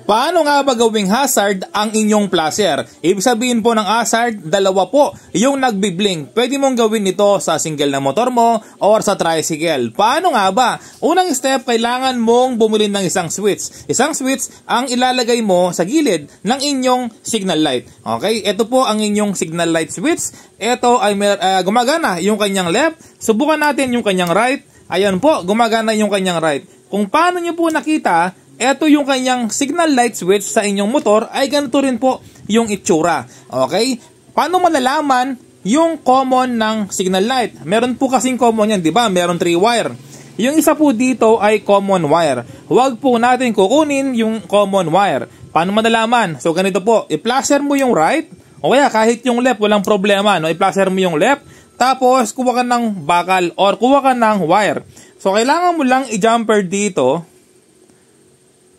Paano nga ba gawing hazard ang inyong flasher? Ibig sabihin po ng hazard, dalawa po yung nagbiblink. Pwede mong gawin ito sa single na motor mo or sa tricycle. Paano nga ba? Unang step, kailangan mong bumili ng isang switch. Isang switch ang ilalagay mo sa gilid ng inyong signal light. Okay, ito po ang inyong signal light switch. Ito ay gumagana yung kanyang left. Subukan natin yung kanyang right. Ayan po, gumagana yung kanyang right. Kung paano nyo po nakita, ito yung kanyang signal light switch sa inyong motor ay ganito rin po yung itsura. Okay? Paano malalaman yung common ng signal light? Meron po kasing common yan, di ba? Meron 3 wire. Yung isa po dito ay common wire. Huwag po natin kukunin yung common wire. Paano malalaman? So ganito po, i-flasher mo yung right, o kaya kahit yung left, walang problema. No? I-flasher mo yung left, tapos kuha ka ng bakal or kuha ka ng wire. So kailangan mo lang i-jumper dito.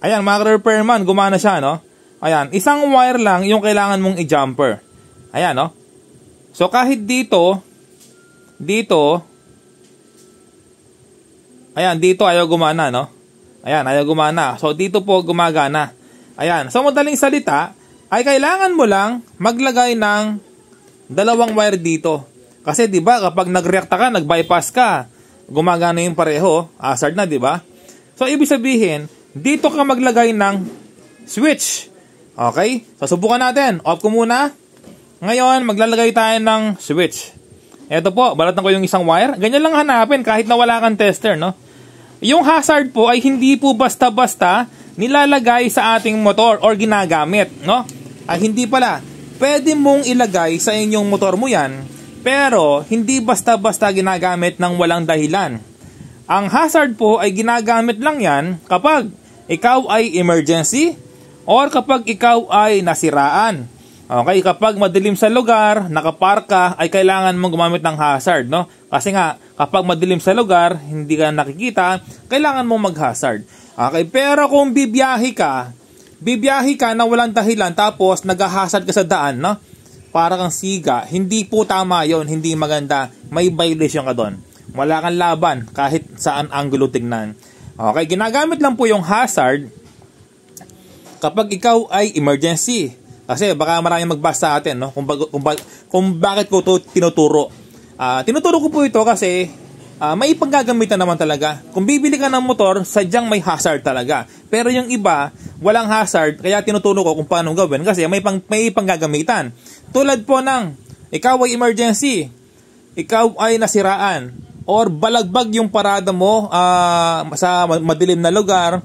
Ayan, mga repairman, gumana siya, no? Ayan, isang wire lang yung kailangan mong i-jumper. Ayan, no? So, kahit dito, ayan, dito ayaw gumana, no? Ayan, ayaw gumana. So, dito po gumagana. Ayan, so madaling salita, ay kailangan mo lang maglagay ng 2 wire dito. Kasi, di ba, kapag nag-react ka, nag-bypass ka, gumagana yung pareho, hazard na, di ba? So, ibig sabihin, dito ka maglagay ng switch. Okay? So, subukan natin. Off ko muna. Ngayon, maglalagay tayo ng switch. Ito po, balatan ko yung isang wire. Ganyan lang hanapin kahit na wala kang tester, no? Yung hazard po ay hindi po basta-basta nilalagay sa ating motor or ginagamit, no? Ay, hindi pala. Pwede mong ilagay sa inyong motor mo yan, pero hindi basta-basta ginagamit ng walang dahilan. Ang hazard po ay ginagamit lang yan kapag ikaw ay emergency or kapag ikaw ay nasiraan. Okay, kapag madilim sa lugar, nakapark ka, ay kailangan mong gumamit ng hazard, no? Kasi nga, kapag madilim sa lugar, hindi ka nakikita, kailangan mong mag-hazard. Okay, pero kung bibiyahe ka na walang dahilan tapos nag-hazard ka sa daan, no? Para kang siga, hindi po tama yon, hindi maganda, may violation ka doon. Wala kang laban kahit saan anggulo tignan. Okay, ginagamit lang po yung hazard kapag ikaw ay emergency. Kasi baka maraming magbasa sa atin, no? Kung bakit ko ito tinuturo. Tinuturo ko po ito kasi may panggagamitan naman talaga. Kung bibili ka ng motor, sadyang may hazard talaga. Pero yung iba, walang hazard, kaya tinuturo ko kung paano gawin kasi may panggagamitan. Tulad po ng, ikaw ay emergency, ikaw ay nasiraan, or balagbag yung parada mo sa madilim na lugar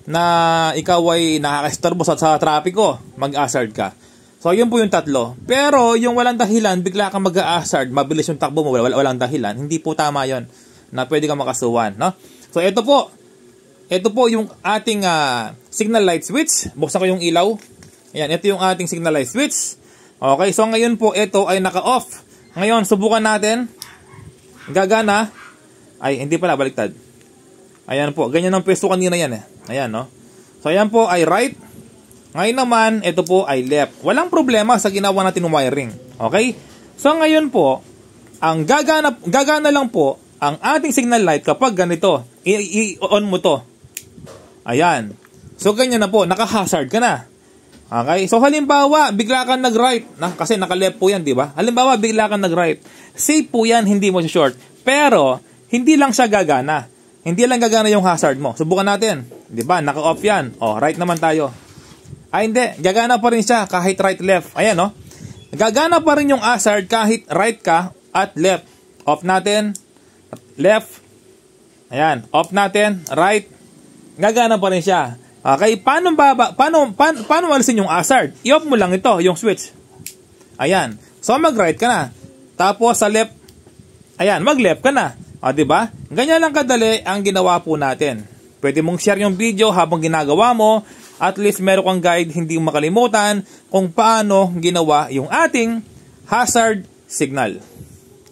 na ikaw ay nakakastorbo sa trapiko, mag-hazard ka. So, yun po yung 3. Pero, yung walang dahilan, bigla kang mag-hazard, mabilis yung takbo mo, walang dahilan. Hindi po tama yon na pwede kang makasuhan, no? So, ito po yung ating signal light switch. Buksan ko yung ilaw. Ayan, ito yung ating signal light switch. Okay, so ngayon po, ito ay naka-off. Ngayon, subukan natin. Gagana. Ay, hindi pala, baliktad. Ayan po, ganyan ang pwesto kanina yan eh. Ayan, no? So, ayan po ay right. Ngayon naman, ito po ay left. Walang problema sa ginawa natin ng wiring. Okay? So, ngayon po, ang gagana lang po ang ating signal light kapag ganito. I-on mo to. Ayan. So, ganyan na po. Naka-hazard ka na. Okay? So, halimbawa, bigla kang nag-right. Kasi naka-left po yan, di ba? Halimbawa, bigla kang nag-right. Safe po yan, hindi mo siya short. Pero, hindi lang siya gagana. Hindi lang gagana yung hazard mo. Subukan natin. Di ba? Naka-off yan. O, right naman tayo. Ay, hindi. Gagana pa rin siya kahit right-left. Ayan, no? Gagana pa rin yung hazard kahit right ka at left. Off natin. Left. Ayan. Off natin. Right. Gagana pa rin siya. Okay, paano alisin yung hazard? I-off mo lang ito, yung switch. Ayan. So, mag-right ka na. Tapos, sa left, ayan, mag-left ka na. O, diba? Ganyan lang kadali ang ginawa po natin. Pwede mong share yung video habang ginagawa mo. At least meron kang guide, hindi mo makalimutan kung paano ginawa yung ating hazard signal.